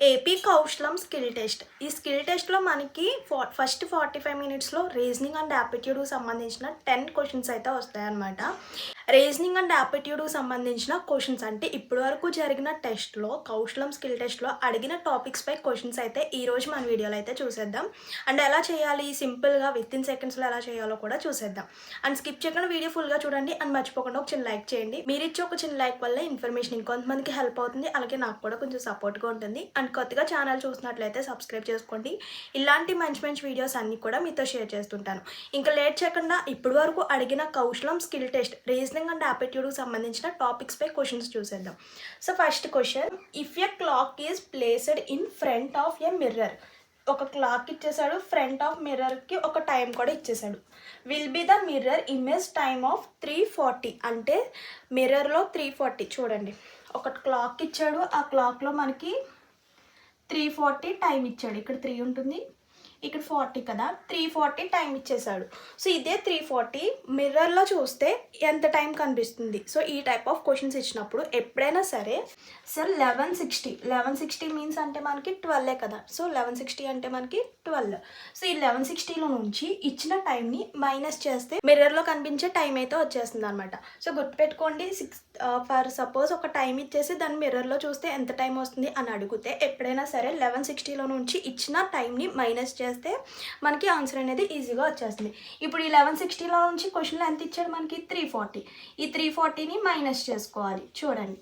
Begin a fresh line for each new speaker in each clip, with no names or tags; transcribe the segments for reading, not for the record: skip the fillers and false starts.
AP Kaushalam skill test. ఈ skill టెస్ట్‌లో మనకి ఫస్ట్ 45 మినిట్స్‌లో రీజనింగ్ అండ్ యాప్టిట్యూడ్‌కి సంబంధించిన 10 క్వెషన్స్ అయితే వస్తాయన్నమాట. రీజనింగ్ అండ్ యాప్టిట్యూడ్‌కి సంబంధించిన క్వెషన్స్ అంటే ఇప్పటివరకు జరిగిన టెస్ట్‌లో కౌశలం స్కిల్ టెస్ట్‌లో అడిగిన టాపిక్స్‌పై క్వెషన్స్ అయితే ఈరోజు మన వీడియోలో అయితే చూసేద్దాం. అండ్ ఎలా చేయాలి సింపుల్‌గా వితిన్ సెకండ్స్‌లో ఎలా చేయాలో కూడా చూసేద్దాం. అండ్ స్కిప్ చేయకుండా వీడియో ఫుల్‌గా చూడండి. అండ్ మర్చిపోకుండా ఒక చిన్న లైక్ చేయండి. మీరిచ్చే ఒక చిన్న లైక్ వల్ల ఇన్ఫర్మేషన్ ఇంకొంతమందికి హెల్ప్ అవుతుంది. అలాగే నాకు కూడా కొంచెం సపోర్ట్‌గా ఉంటుంది. అండ్ కొత్తగా ఛానల్ చూసినట్లయితే సబ్స్క్రైబ్ చేసుకోండి. ఇలాంటి మంచి మంచి వీడియోస్ అన్నీ కూడా మీతో షేర్ చేస్తుంటాను. ఇంకా లేట్ చేయకుండా ఇప్పటి వరకు అడిగిన కౌశలం స్కిల్ టెస్ట్ రీజనింగ్ అండ్ యాప్టిట్యూడ్కి సంబంధించిన టాపిక్స్పై క్వశ్చన్స్ చూసేద్దాం. So first question, if a clock is placed in front of a mirror. ఒక క్లాక్ ఇచ్చేసాడు, ఫ్రంట్ ఆఫ్ మిర్రర్కి ఒక టైం కూడా ఇచ్చేసాడు. Will be the mirror image time of 3:40. అంటే మిర్రర్లో 3:40 చూడండి. ఒక క్లాక్ ఇచ్చాడు, ఆ క్లాక్లో మనకి 3:40 టైం ఇచ్చాడు. ఇక్కడ 3 ఉంటుంది, ఇక్కడ 40 కదా, 3:40 టైం ఇచ్చేసాడు. సో ఇదే 3:40 మిర్రర్లో చూస్తే ఎంత టైం కనిపిస్తుంది? సో ఈ టైప్ ఆఫ్ క్వశ్చన్స్ ఇచ్చినప్పుడు ఎప్పుడైనా సరే సార్ 1160 మీన్స్ అంటే మనకి 12 కదా. సో 1160 అంటే మనకి 12. సో ఈ 1160లో నుంచి ఇచ్చిన టైంని మైనస్ చేస్తే మిర్రర్లో కనిపించే టైం అయితే వచ్చేస్తుంది అనమాట. సో గుర్తుపెట్టుకోండి, ఫర్ సపోజ్ ఒక టైం ఇచ్చేసి దాన్ని మిర్రర్లో చూస్తే ఎంత టైం వస్తుంది అని అడిగితే ఎప్పుడైనా సరే 1160లో నుంచి ఇచ్చిన టైంని మైనస్ చేస్తే మనకి ఆన్సర్ అనేది ఈజీగా వచ్చేస్తుంది. ఇప్పుడు ఈ 1160లో నుంచి క్వశ్చన్లో ఎంత ఇచ్చాడు మనకి? 340. ఈ 340ని మైనస్ చేసుకోవాలి. చూడండి,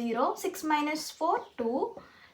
0, 6 - 4 2,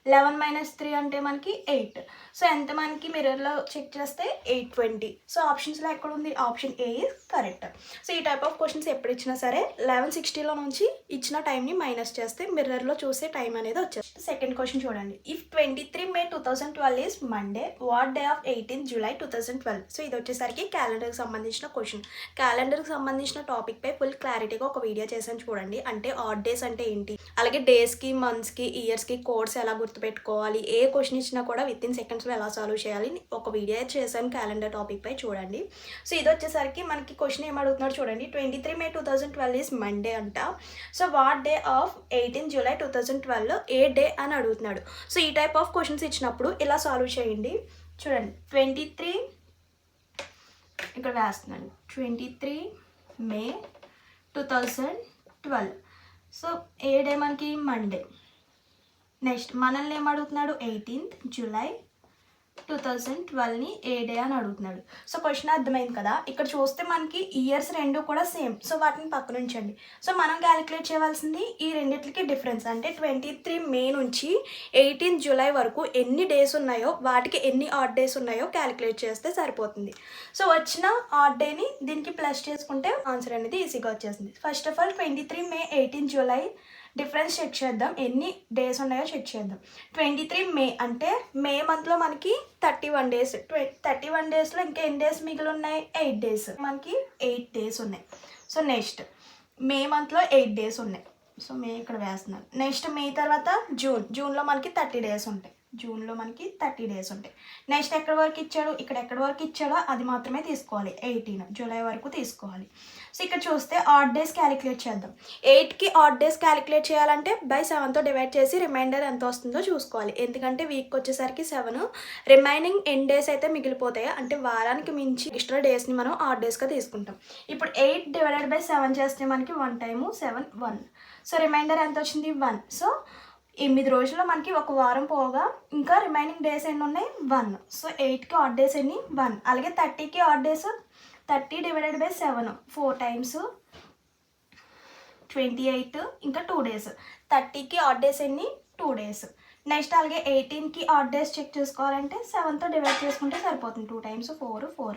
11 - 3 అంటే మనకి 8. సో ఎంత మనకి మిర్రర్లో చెక్ చేస్తే 820. సో ఆప్షన్స్లో ఎక్కడ ఉంది? Option A is correct. So ఈ టైప్ ఆఫ్ క్వశ్చన్స్ ఎప్పుడు ఇచ్చినా సరే 1160లో నుంచి ఇచ్చిన టైంని మైనస్ చేస్తే మిర్రర్లో చూసే టైం అనేది వచ్చేస్తుంది. సెకండ్ క్వశ్చన్ చూడండి, if 23 May 2012 is Monday, what day of 18 July 2012. So ఇది వచ్చేసరికి క్యాలెండర్కి సంబంధించిన క్వశ్చన్. క్యాలెండర్కి సంబంధించిన టాపిక్పై ఫుల్ క్లారిటీగా ఒక వీడియో చేశాను చూడండి. అంటే ఆడ్ డేస్ అంటే ఏంటి, అలాగే డేస్కి, మంత్స్కి, ఇయర్స్కి కోడ్స్ ఎలా గుర్తుపెట్టుకోవాలి, ఏ క్వశ్చన్ ఇచ్చినా కూడా విత్ ఇన్ సెకండ్స్లో ఎలా సాల్వ్ చేయాలి ఒక వీడియో చేశాను క్యాలెండర్ టాపిక్ పై, చూడండి. సో ఇది వచ్చేసరికి మనకి క్వశ్చన్ ఏమడుగుతున్నాడు చూడండి, 23 May 2012 ఈస్ మండే అంట. So what day of 18 July 2012 ఏ డే అని అడుగుతున్నాడు. సో ఈ టైప్ ఆఫ్ క్వశ్చన్స్ ఇచ్చినప్పుడు ఇలా సాల్వ్ చేయండి. చూడండి, 23 ఇక్కడ వేస్తున్నాను, 23 May 2012. సో ఏ డే మనకి? మండే. నెక్స్ట్ మనల్ని ఏమడుగుతున్నాడు? 18th July 2012ని ఏ డే అని అడుగుతున్నాడు. సో క్వశ్చన్ అర్థమైంది కదా. ఇక్కడ చూస్తే మనకి ఇయర్స్ రెండు కూడా సేమ్. సో వాటిని పక్కన ఉంచండి. సో మనం క్యాలిక్యులేట్ చేయవలసింది ఈ రెండింటికి డిఫరెన్స్. అంటే 23 May నుంచి 18 July వరకు ఎన్ని డేస్ ఉన్నాయో వాటికి ఎన్ని ఆడ్ డేస్ ఉన్నాయో క్యాలిక్యులేట్ చేస్తే సరిపోతుంది. సో వచ్చిన ఆడ్ డేని దీనికి ప్లస్ చేసుకుంటే ఆన్సర్ అనేది ఈజీగా వచ్చేస్తుంది. First of all 23 May 18 July difference check చేద్దాం, ఎన్ని డేస్ ఉన్నాయో చెక్ చేద్దాం. 23 May అంటే మే మంత్లో మనకి 31 డేస్. 31 డేస్లో ఇంకా ఎన్ని డేస్ మిగిలి ఉన్నాయి? 8 డేస్. మనకి 8 డేస్ ఉన్నాయి. సో నెక్స్ట్ మే మంత్లో 8 డేస్ ఉన్నాయి. సో మే ఇక్కడ వేస్తున్నాను. నెక్స్ట్ మే తర్వాత జూన్లో మనకి 30 డేస్ ఉంటాయి. జూన్లో మనకి 30 డేస్ ఉంటాయి. నెక్స్ట్ ఎక్కడి వరకు ఇచ్చాడు? ఇక్కడ ఎక్కడి వరకు ఇచ్చాడో అది మాత్రమే తీసుకోవాలి. 18 జూలై వరకు తీసుకోవాలి. సో ఇక్కడ చూస్తే ఆడ్ డేస్ క్యాలిక్యులేట్ చేద్దాం. 8కి ఆడ్ డేస్ క్యాలిక్యులేట్ చేయాలంటే బై 7తో డివైడ్ చేసి రిమైండర్ ఎంత వస్తుందో చూసుకోవాలి. ఎందుకంటే వీక్ వచ్చేసరికి 7, రిమైనింగ్ ఎన్ డేస్ అయితే మిగిలిపోతాయి. అంటే వారానికి మించి ఎక్స్ట్రా డేస్ని మనం ఆడ్ డేస్గా తీసుకుంటాం. ఇప్పుడు 8 డివైడెడ్ బై 7 చేస్తే మనకి 1 టైము 7 1. సో రిమైండర్ ఎంత వచ్చింది? 1. సో 8 రోజుల్లో మనకి ఒక వారం పోగా ఇంకా రిమైనింగ్ డేస్ ఎన్ని ఉన్నాయి? 1. సో 8కి ఆడ్ డేస్ ఎన్ని? 1. అలాగే 30కి odd days 30 divided by 7 4 times 28, ఇంకా 2 డేస్. 30కి ఆడ్ డేస్ ఎన్ని? 2 డేస్. నెక్స్ట్ అలాగే 18కి ఆడ్ డేస్ చెక్ చేసుకోవాలంటే 7తో డివైడ్ చేసుకుంటే సరిపోతుంది. 2 టైమ్స్ 4 4.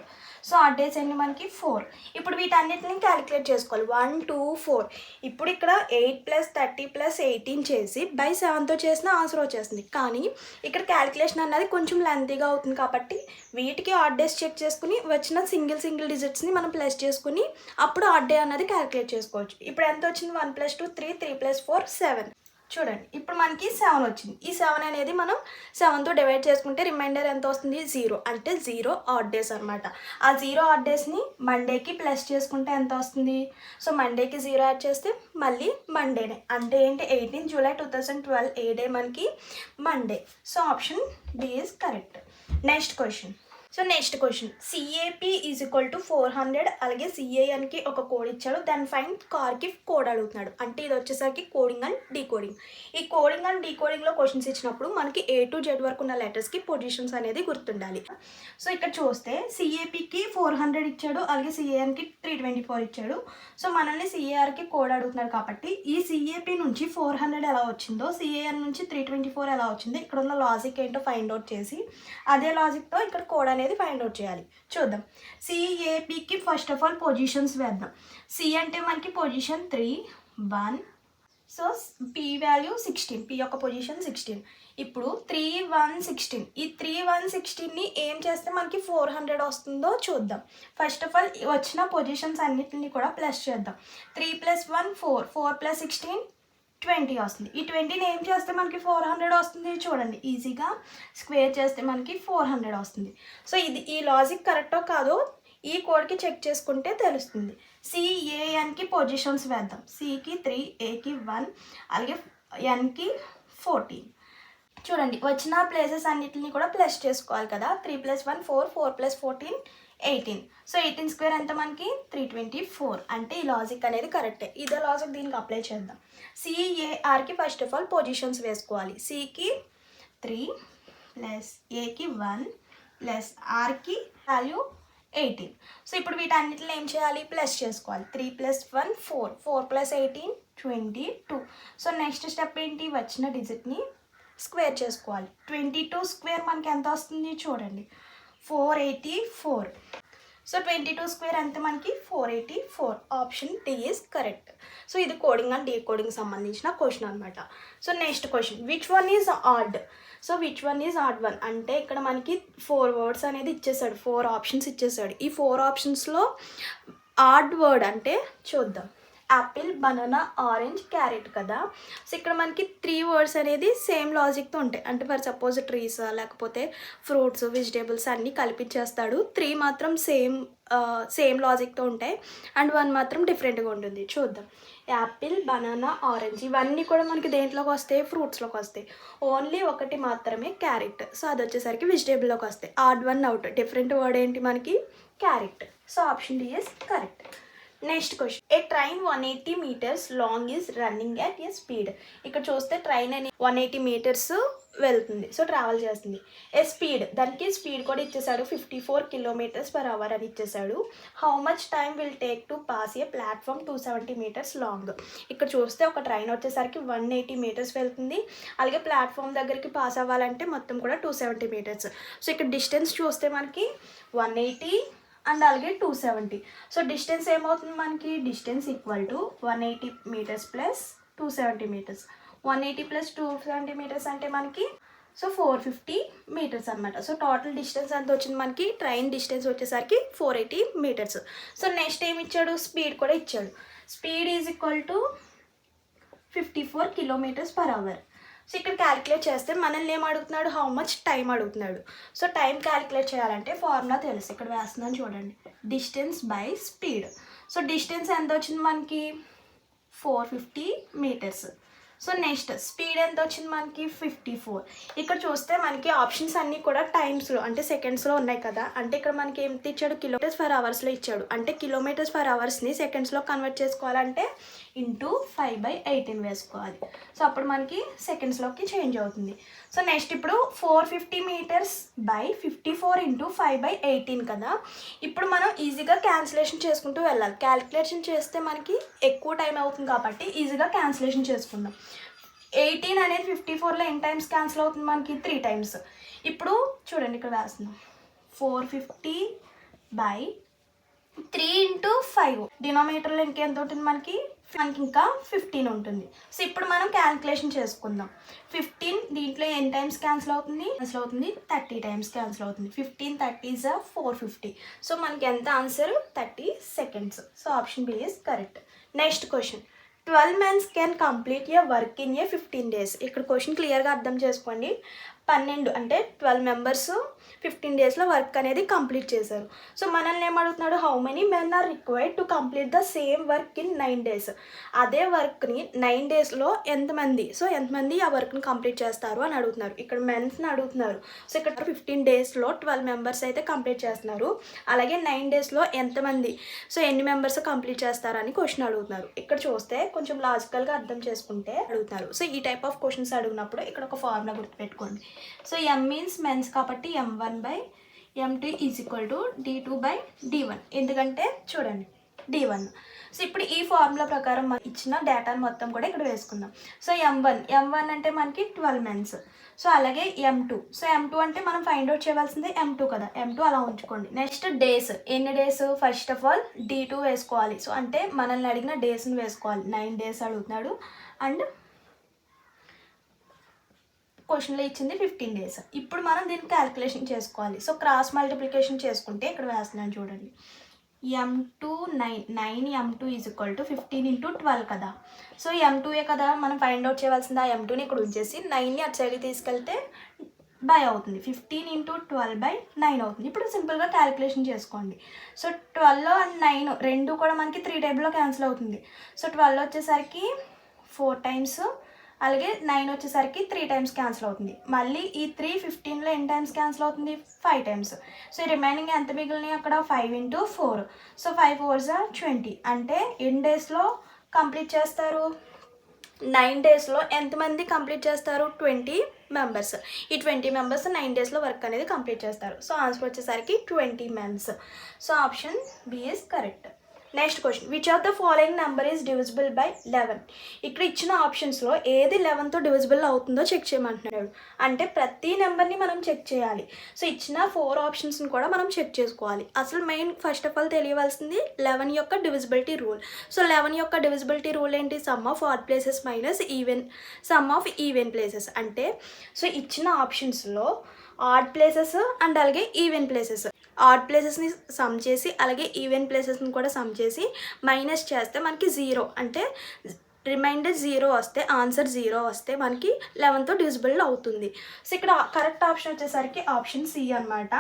సో ఆడ్ డేస్ ఎన్ని మనకి? 4. ఇప్పుడు వీటన్నిటిని క్యాలిక్యులేట్ చేసుకోవాలి. 1 2 4. ఇప్పుడు ఇక్కడ 8 + 30 + 18 చేసి బై 7తో చేసిన ఆన్సర్ వచ్చేస్తుంది. కానీ ఇక్కడ క్యాలిక్యులేషన్ అన్నది కొంచెం లెంతీగా అవుతుంది కాబట్టి వీటికి ఆడ్ డేస్ చెక్ చేసుకుని వచ్చిన సింగిల్ డిజిట్స్ని మనం ప్లస్ చేసుకుని అప్పుడు ఆడ్ డే అన్నది క్యాలిక్యులేట్ చేసుకోవచ్చు. ఇప్పుడు ఎంత వచ్చింది? 1 + 2 3, 3 + 4 7. చూడండి ఇప్పుడు మనకి 7 వచ్చింది. ఈ 7 అనేది మనం 7తో డివైడ్ చేసుకుంటే రిమైండర్ ఎంత వస్తుంది? 0. అంటే 0 ఆడ్ డేస్ అనమాట. ఆ 0 ఆడ్ డేస్ని మండేకి ప్లస్ చేసుకుంటే ఎంత వస్తుంది? సో మండేకి 0 యాడ్ చేస్తే మళ్ళీ మండేనే. అంటే ఏంటి? 18 జూలై 2012 ఏ డే మనకి? Monday. So option D is correct. Next question. CAP is equal to 400. అలాగే సిఏఎన్కి ఒక కోడ్ ఇచ్చాడు. దాని ఫైన్ కార్కి కోడ్ అడుగుతున్నాడు. అంటే ఇది వచ్చేసరికి కోడింగ్ అండ్ డీకోడింగ్. ఈ కోడింగ్ అండ్ డీకోడింగ్లో క్వశ్చన్స్ ఇచ్చినప్పుడు మనకి A to Z వరకు ఉన్న లెటర్స్కి పొజిషన్స్ అనేది గుర్తుండాలి. సో ఇక్కడ చూస్తే సిఏపికి 400 ఇచ్చాడు. అలాగే సిఏఎన్కి 324 ఇచ్చాడు. సో మనల్ని సిఏఆర్కి కోడ్ అడుగుతున్నాడు కాబట్టి ఈ సిఏపి నుంచి 400 ఎలా వచ్చిందో, సిఏఎన్ నుంచి 324 ఎలా వచ్చిందో ఇక్కడ ఉన్న లాజిక్ ఏంటో ఫైండ్ అవుట్ చేసి అదే లాజిక్తో ఇక్కడ కోడ్ అనేది ఫైండ్ అవుట్ చేయాలి. చూద్దాం. సిఏపికి ఫస్ట్ ఆఫ్ ఆల్ పొజిషన్స్ వేద్దాం. సి అంటే మనకి position 3, 1. So P value 16. P యొక్క పొజిషన్ 16. ఇప్పుడు 3, 1, 16. ఈ 3, 1, 16ని ఏం చేస్తే మనకి 400 వస్తుందో చూద్దాం. ఫస్ట్ ఆఫ్ ఆల్ వచ్చిన పొజిషన్స్ అన్నిటిని కూడా ప్లస్ చేద్దాం. 3 + 1 4, 4 + 16 20 వస్తుంది. ఈ 20ని ఏం చేస్తే మనకి 400 వస్తుంది? చూడండి, ఈజీగా స్క్వేర్ చేస్తే మనకి 400 వస్తుంది. సో ఈ లాజిక్ కరెక్టో కాదో ఈ కోడ్కి చెక్ చేసుకుంటే తెలుస్తుంది. సిఏఎన్కి పొజిషన్స్ వేద్దాం. సికి 3, ఏకి 1, అలాగే ఎన్కి 14. చూడండి, వచ్చిన ప్లేసెస్ అన్నిటిని కూడా ప్లస్ చేసుకోవాలి కదా. 3 + 1 4, 4 + 14 18. సో 18 స్క్వేర్ ఎంత మనకి? 324. అంటే ఈ లాజిక్ అనేది కరెక్టే. ఇదే లాజిక్ దీనికి అప్లై చేద్దాం. సిఏఆర్కి ఫస్ట్ ఆఫ్ ఆల్ పొజిషన్స్ వేసుకోవాలి. సికి 3 ప్లస్ ఏకి 1 ప్లస్ ఆర్కి వాల్యూ 18. సో ఇప్పుడు వీటన్నిటిని ఏం చేయాలి? ప్లస్ చేసుకోవాలి. 3 + 1 4, 4 + 18 22. సో నెక్స్ట్ స్టెప్ ఏంటి? వచ్చిన డిజిట్ని స్క్వేర్ చేసుకోవాలి. 22 స్క్వేర్ మనకి ఎంత వస్తుంది? చూడండి, 484. సో 22 స్క్వేర్ ఎంత మనకి? 484. Option D is correct. So ఇది కోడింగ్ అండ్ డీకోడింగ్ సంబంధించిన క్వశ్చన్ అనమాట. So next question, which one is odd? So which one is odd one అంటే ఇక్కడ మనకి 4 వర్డ్స్ అనేది ఇచ్చేసాడు, 4 ఆప్షన్స్ ఇచ్చేసాడు. ఈ 4 ఆప్షన్స్లో ఆడ్ వర్డ్ అంటే చూద్దాం. యాపిల్, బనానా, ఆరెంజ్, క్యారెట్ కదా. సో ఇక్కడ మనకి 3 వర్డ్స్ అనేది సేమ్ లాజిక్తో ఉంటాయి. అంటే ఫర్ సపోజ్ ట్రీస్, లేకపోతే ఫ్రూట్స్, వెజిటేబుల్స్ అన్నీ కలిపించేస్తాడు. 3 మాత్రం సేమ్ లాజిక్తో ఉంటాయి అండ్ 1 మాత్రం డిఫరెంట్గా ఉంటుంది. చూద్దాం. యాపిల్, బనానా, ఆరెంజ్ ఇవన్నీ కూడా మనకి దేంట్లోకి వస్తాయి? ఫ్రూట్స్లోకి వస్తాయి. ఓన్లీ ఒకటి మాత్రమే క్యారెట్. సో అది వచ్చేసరికి వెజిటేబుల్లోకి వస్తాయి. Add 1 out. డిఫరెంట్ వర్డ్ ఏంటి మనకి? Carrot. So option D is correct. Next question, a train 180 meters long is running at a speed. ఇక్కడ చూస్తే ట్రైన్ అని 180 meters వెళ్తుంది. సో ట్రావెల్ చేస్తుంది. ఏ స్పీడ్, దానికి స్పీడ్ కూడా ఇచ్చేసాడు, 54 km/h అని ఇచ్చేసాడు. How much time will take to pass A platform 270 meters long. ఇక్కడ చూస్తే ఒక ట్రైన్ వచ్చేసరికి 180 meters వెళ్తుంది. అలాగే ప్లాట్ఫామ్ దగ్గరికి పాస్ అవ్వాలంటే మొత్తం కూడా 270 meters. సో ఇక్కడ డిస్టెన్స్ చూస్తే మనకి 180 అండ్ అలాగే 270. సో డిస్టెన్స్ ఏమవుతుంది మనకి? Distance equal to 180 meters plus 270 meters. 180 plus 270 meters అంటే మనకి సో 450 meters అనమాట. సో టోటల్ డిస్టెన్స్ ఎంత వచ్చింది మనకి? ట్రైన్ డిస్టెన్స్ వచ్చేసరికి 480 meters. సో నెక్స్ట్ ఏమి ఇచ్చాడు? స్పీడ్ కూడా ఇచ్చాడు. Speed is equal to 54 km/h. So ఇక్కడ క్యాలిక్యులేట్ చేస్తే మనల్ని ఏం అడుగుతున్నాడు? హౌ మచ్ టైం అడుగుతున్నాడు. సో టైం క్యాలిక్యులేట్ చేయాలంటే ఫార్ములా తెలుసు, ఇక్కడ వేస్తున్నాను చూడండి. Distance by speed. So distance ఎంత వచ్చింది మనకి? 450 meters. సో నెక్స్ట్ స్పీడ్ ఎంత వచ్చింది మనకి? 54. ఇక్కడ చూస్తే మనకి ఆప్షన్స్ అన్నీ కూడా టైమ్స్లో అంటే సెకండ్స్లో ఉన్నాయి కదా. అంటే ఇక్కడ మనకి ఎంత ఇచ్చాడు? km/hలో ఇచ్చాడు. అంటే km/hని సెకండ్స్లో కన్వర్ట్ చేసుకోవాలంటే ఇంటూ 5/18 వేసుకోవాలి. సో అప్పుడు మనకి సెకండ్స్లోకి చేంజ్ అవుతుంది. సో నెక్స్ట్ ఇప్పుడు 450 meters బై 54 ఇంటూ 5/18 కదా. ఇప్పుడు మనం ఈజీగా క్యాన్సిలేషన్ చేసుకుంటూ వెళ్ళాలి. క్యాలిక్యులేషన్ చేస్తే మనకి ఎక్కువ టైం అవుతుంది కాబట్టి ఈజీగా క్యాన్సిలేషన్ చేసుకుందాం. 18 అనేది 54లో ఎన్ని టైమ్స్ క్యాన్సిల్ అవుతుంది మనకి? 3 times. ఇప్పుడు చూడండి ఇక్కడ వేస్తున్నాం 450 బై 3 ఇంటూ 5. డినామినేటర్లో ఇంకెంత ఉంటుంది మనకి? ఇంకా 15 ఉంటుంది. సో ఇప్పుడు మనం క్యాల్కులేషన్ చేసుకుందాం. 15 దీంట్లో ఎన్ని టైమ్స్ క్యాన్సిల్ అవుతుంది? 30 times క్యాన్సిల్ అవుతుంది. 15 30s 450. సో మనకి ఎంత answer? 30 seconds. So option B is correct. Next question, 12 mens can complete a work in a 15 days. ఇక్కడ క్వశ్చన్ క్లియర్గా అర్థం చేసుకోండి. 12 అంటే 12 మెంబర్స్ 15 డేస్లో వర్క్ అనేది కంప్లీట్ చేశారు. సో మనల్ని ఏమడుగుతున్నాడు, how many men are required to complete the same work in 9 days. అదే వర్క్ని 9 daysలో ఎంతమంది ఆ వర్క్ని కంప్లీట్ చేస్తారు అని అడుగుతున్నారు. ఇక్కడ మెన్స్ని అడుగుతున్నారు. సో ఇక్కడ 15 daysలో 12 మెంబర్స్ అయితే కంప్లీట్ చేస్తున్నారు. అలాగే 9 daysలో ఎంతమంది, సో ఎన్ని మెంబర్స్ కంప్లీట్ చేస్తారని క్వశ్చన్ అడుగుతున్నారు. ఇక్కడ చూస్తే కొంచెం లాజికల్గా అర్థం చేసుకుంటే అడుగుతున్నారు. సో ఈ టైప్ ఆఫ్ క్వశ్చన్స్ అడిగినప్పుడు ఇక్కడ ఒక ఫార్ములా గుర్తుపెట్టుకోండి. సో M మీన్స్ మెన్స్ కాబట్టి M1/M2 is equal to D2/D1. ఎందుకంటే చూడండి D1. సో ఇప్పుడు ఈ ఫార్ములా ప్రకారం మనం ఇచ్చిన డేటాను మొత్తం కూడా ఇక్కడ వేసుకుందాం. సో M1 అంటే మనకి 12 మెన్స్. సో అలాగే M2. సో M2 అంటే మనం ఫైండ్ అవుట్ చేయవలసింది M2 కదా, M2 అలా ఉంచుకోండి. నెక్స్ట్ డేస్, ఎన్ని days, first of all D2 వేసుకోవాలి. సో అంటే మనల్ని అడిగిన డేస్ని వేసుకోవాలి. 9 days అడుగుతున్నాడు అండ్ క్వశ్చన్లో ఇచ్చింది 15 days. ఇప్పుడు మనం దీన్ని క్యాలిక్యులేషన్ చేసుకోవాలి. సో క్రాస్ మల్టిప్లికేషన్ చేసుకుంటే ఇక్కడ వేస్తున్నాను చూడండి. M2 9 M2 is equal to 15 × 12 కదా. సో M2ఏ కదా మనం ఫైండ్ అవుట్ చేయవలసింది. ఆ M2ని ఇక్కడ ఉంచేసి 9ని అటు సైడ్కి తీసుకెళ్తే బై అవుతుంది. 15 × 12/9 అవుతుంది. ఇప్పుడు సింపుల్గా క్యాలిక్యులేషన్ చేసుకోండి. సో 12 and 9 రెండు కూడా మనకి 3 టేబుల్లో క్యాన్సిల్ అవుతుంది. సో 12 వచ్చేసరికి 4 times, అలాగే 9 వచ్చేసరికి 3 times క్యాన్సిల్ అవుతుంది. మళ్ళీ ఈ 3 15లో ఎన్ని టైమ్స్ క్యాన్సిల్ అవుతుంది, 5 times. సో రిమైనింగ్ ఎంత మిగిలినాయి అక్కడ, 5 × 4. So 5 4s are 20. అంటే ఎన్ని డేస్లో కంప్లీట్ చేస్తారు, 9 daysలో ఎంతమంది కంప్లీట్ చేస్తారు, 20 మెంబర్స్. ఈ 20 మెంబర్స్ 9 daysలో వర్క్ అనేది కంప్లీట్ చేస్తారు. సో ఆన్సర్ వచ్చేసరికి 20 mens. So option B is correct. Next question, which of the following number is divisible by 11. ఇక్కడ ఇచ్చిన ఆప్షన్స్లో ఏది 11తో డివిజిబుల్ అవుతుందో చెక్ చేయమంటున్నాడు. అంటే ప్రతి నెంబర్ని మనం చెక్ చేయాలి. సో ఇచ్చిన 4 ఆప్షన్స్ని కూడా మనం చెక్ చేసుకోవాలి. అసలు మెయిన్ ఫస్ట్ ఆఫ్ ఆల్ తెలియవలసింది 11 యొక్క డివిజిబిలిటీ రూల్. సో 11 యొక్క డివిజిబిలిటీ రూల్ ఏంటి, some of odd places minus sum of even places. అంటే సో ఇచ్చిన ఆప్షన్స్లో ఆడ్ ప్లేసెస్ అండ్ అలాగే ఈవెన్ ప్లేసెస్, ఆడ్ ప్లేసెస్ని సమ్ చేసి అలాగే ఈవెన్ ప్లేసెస్ని కూడా సమ్ చేసి మైనస్ చేస్తే మనకి 0 అంటే రిమైండర్ 0 వస్తే, ఆన్సర్ 0 వస్తే మనకి 11తో డివిజిబుల్ అవుతుంది. సో ఇక్కడ కరెక్ట్ ఆప్షన్ వచ్చేసరికి ఆప్షన్ సి అనమాట.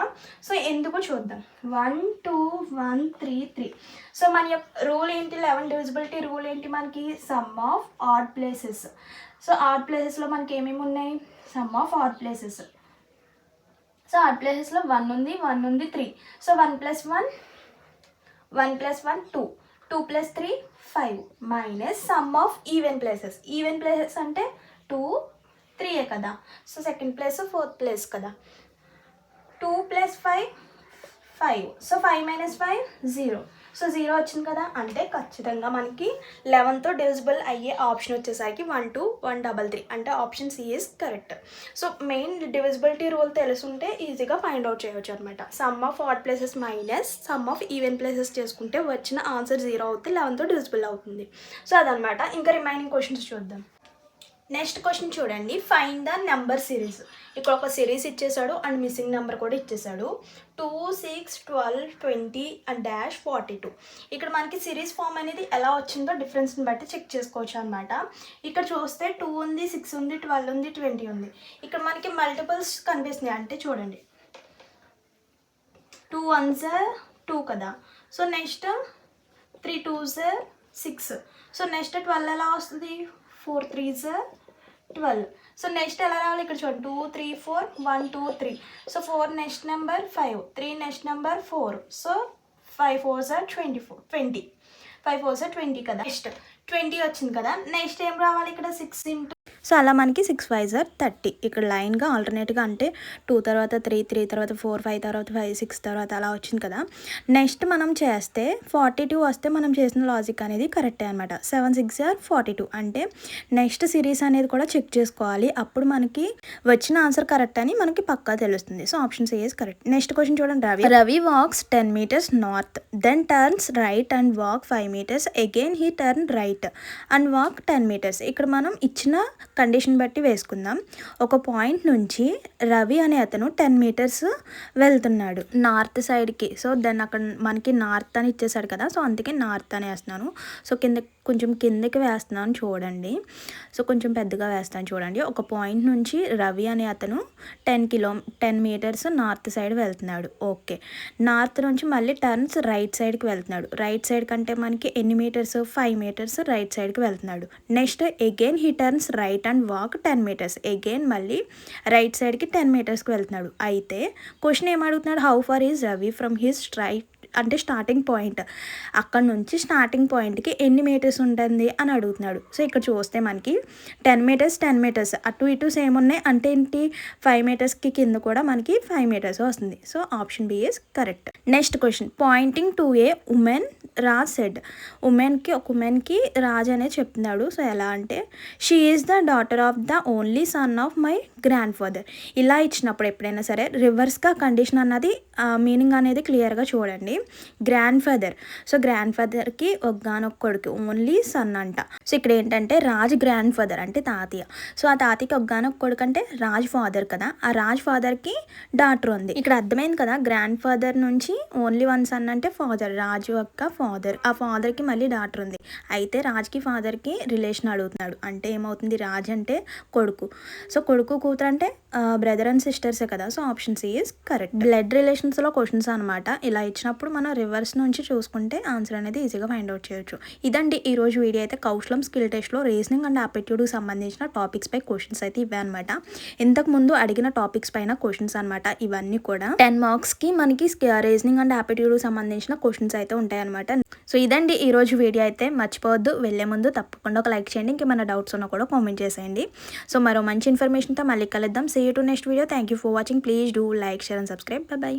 సో ఎందుకు చూద్దాం. 1 2 1 3 3. సో మన యొక్క రూల్ ఏంటి, 11 డివిజిబిలిటీ రూల్ ఏంటి మనకి, some of odd places. So odd ప్లేసెస్లో మనకి ఏమేమి ఉన్నాయి, some of odd places. So odd ప్లేసెస్లో 1 ఉంది 3. So 1 + 1 1 + 1 2 2 + 3 5 minus sum of even places. Even places అంటే 2 3 కదా. So second place fourth place కదా. 2 + 5 5. సో 5 - 5 0. సో 0 వచ్చింది కదా. అంటే ఖచ్చితంగా మనకి 11తో డివిజిబుల్ అయ్యే ఆప్షన్ వచ్చేసరికి 1 2 1 3 3. అంటే option C is correct. So main divisibility rule తెలుసుంటే ఈజీగా ఫైండ్ అవుట్ చేయవచ్చు అనమాట. Sum of odd places minus sum of even places చేసుకుంటే వచ్చిన ఆన్సర్ 0 అవుతే 11తో డివిజిబుల్ అవుతుంది. సో అదనమాట. ఇంకా రిమైనింగ్ క్వశ్చన్స్ చూద్దాం. నెక్స్ట్ క్వశ్చన్ చూడండి, ఫైండ్ ద నెంబర్ సిరీస్. ఇక్కడ ఒక సిరీస్ ఇచ్చేసాడు అండ్ మిస్సింగ్ నెంబర్ కూడా ఇచ్చేసాడు. 2 6 12 20 అండ్ -42. ఇక్కడ మనకి సిరీస్ ఫామ్ అనేది ఎలా వచ్చిందో డిఫరెన్స్ని బట్టి చెక్ చేసుకోవచ్చు అనమాట. ఇక్కడ చూస్తే 2 ఉంది 6 ఉంది 12 ఉంది 20 ఉంది. ఇక్కడ మనకి మల్టిపుల్స్ కనిపిస్తున్నాయి. అంటే చూడండి 2 1s 2 కదా. So next 3 2s 6. So next 12 ఎలా వస్తుంది, 4 3s 12. సో నెక్స్ట్ ఎలా రావాలి, ఇక్కడ చూడండి 2 3 4 1 2 3. So 4 next number 5, 3 next number 4. So 5 4s 24 20. 5 4s 20 కదా. నెక్స్ట్ 20 వచ్చింది కదా. నెక్స్ట్ ఏం రావాలి, ఇక్కడ 6 ×
సో అలా మనకి 6 5s 30. ఇక్కడ లైన్గా ఆల్టర్నేట్గా అంటే 2 తర్వాత 3 3 తర్వాత 4 5 తర్వాత 5 6 తర్వాత అలా వచ్చింది కదా. నెక్స్ట్ మనం చేస్తే 42 వస్తే మనం చేసిన లాజిక్ అనేది కరెక్టే అనమాట. 7 6 42. అంటే నెక్స్ట్ సిరీస్ అనేది కూడా చెక్ చేసుకోవాలి. అప్పుడు మనకి వచ్చిన ఆన్సర్ కరెక్ట్ అని మనకి పక్కా తెలుస్తుంది. So option C is correct. Next question చూడండి. Ravi walks 10 meters north, then turns right and walk 5 meters. Again he turn right and walk 10 meters. ఇక్కడ మనం ఇచ్చిన కండిషన్ బట్టి వేసుకుందాం. ఒక పాయింట్ నుంచి రవి అనే అతను 10 మీటర్స్ వెళ్తున్నాడు నార్త్ సైడ్కి. సో దాన్ని అక్కడ మనకి నార్త్ అని ఇచ్చేసాడు కదా, సో అందుకే నార్త్ అని వేస్తున్నాను. సో కొంచెం కిందకి వేస్తున్నాను చూడండి. సో కొంచెం పెద్దగా వేస్తాను చూడండి. ఒక పాయింట్ నుంచి రవి అనే అతను 10 మీటర్స్ నార్త్ సైడ్ వెళ్తున్నాడు. ఓకే, నార్త్ నుంచి మళ్ళీ టర్న్స్ రైట్ సైడ్కి వెళ్తున్నాడు. రైట్ సైడ్ కంటే మనకి ఎన్ని మీటర్స్? 5 మీటర్స్ రైట్ సైడ్కి వెళ్తున్నాడు. Next again he turns right and walk 10 metres. Again మళ్ళీ రైట్ సైడ్కి 10 మీటర్స్కి వెళ్తున్నాడు. అయితే క్వశ్చన్ ఏమడుగుతున్నాడు? How far is Ravi from his straight అంటే స్టార్టింగ్ పాయింట్, అక్కడ నుంచి స్టార్టింగ్ పాయింట్కి ఎన్ని మీటర్స్ ఉంటుంది అని అడుగుతున్నాడు. సో ఇక్కడ చూస్తే మనకి 10 మీటర్స్ అటు ఇటు సేమ్ ఉన్నాయి. అంటే ఏంటి? 5 మీటర్స్కి కింద కూడా మనకి 5 మీటర్స్ వస్తుంది. So option B is correct. Next question, pointing to a woman Raj said. ఒక ఉమెన్కి రాజ్ అనేది చెప్తున్నాడు. సో ఎలా అంటే, she is the daughter of the only son of my grandfather. ఇలా ఇచ్చినప్పుడు ఎప్పుడైనా సరే రివర్స్గా కండిషన్ అన్నది మీనింగ్ అనేది క్లియర్గా చూడండి. గ్రాండ్ ఫాదర్కి ఒక్కగానొక్క కొడుకు, ఓన్లీ సన్ అంట. సో ఇక్కడ ఏంటంటే రాజ్ గ్రాండ్ ఫాదర్ అంటే తాతయ్య. సో ఆ తాతయ్యకి ఒక్కగానొక్క కొడుకు అంటే రాజ్ ఫాదర్ కదా, ఆ రాజ్ ఫాదర్కి డాటర్ ఉంది. ఇక్కడ అర్థమైంది కదా, గ్రాండ్ ఫాదర్ నుంచి ఓన్లీ వన్ సన్ అంటే ఫాదర్, రాజు యొక్క ఫాదర్. ఆ ఫాదర్కి మళ్ళీ డాటర్ ఉంది. అయితే రాజ్కి ఫాదర్కి రిలేషన్ అడుగుతున్నాడు. అంటే ఏమవుతుంది? రాజ్ అంటే కొడుకు. సో కొడుకు కూతురు అంటే బ్రదర్ అండ్ సిస్టర్సే కదా. So option C is correct. Blood రిలేషన్స్లో క్వశ్చన్స్ అనమాట. ఇలా ఇచ్చినప్పుడు మనం రివర్స్ నుంచి చూసుకుంటే ఆన్సర్ అనేది ఈజీగా ఫైండ్ అవుట్ చేయొచ్చు. ఇదండి ఈరోజు వీడియో అయితే. కౌశలం స్కిల్ టెస్ట్లో రీజనింగ్ అండ్ ఆప్టిట్యూడ్కి సంబంధించిన టాపిక్స్ పై క్వశ్చన్స్ అయితే ఇవే అనమాట. ఇంతకుముందు అడిగిన టాపిక్స్ పైన క్వశ్చన్స్ అనమాట. ఇవన్నీ కూడా 10 మార్క్స్కి మనకి రీజనింగ్ అండ్ ఆప్టిట్యూడ్కి సంబంధించిన క్వశ్చన్స్ అయితే ఉంటాయన్నమాట. సో ఇదండి ఈరోజు వీడియో అయితే. మర్చిపోవద్దు, వెళ్ళే ముందు తప్పకుండా ఒక లైక్ చేయండి. ఇంకేమైనా డౌట్స్ ఉన్నా కూడా కామెంట్ చేసేయండి. సో మరో మంచి ఇన్ఫర్మేషన్తో మళ్ళీ కలుద్దాం. See you to next video. Thank you for watching. Please do like, share and subscribe. By.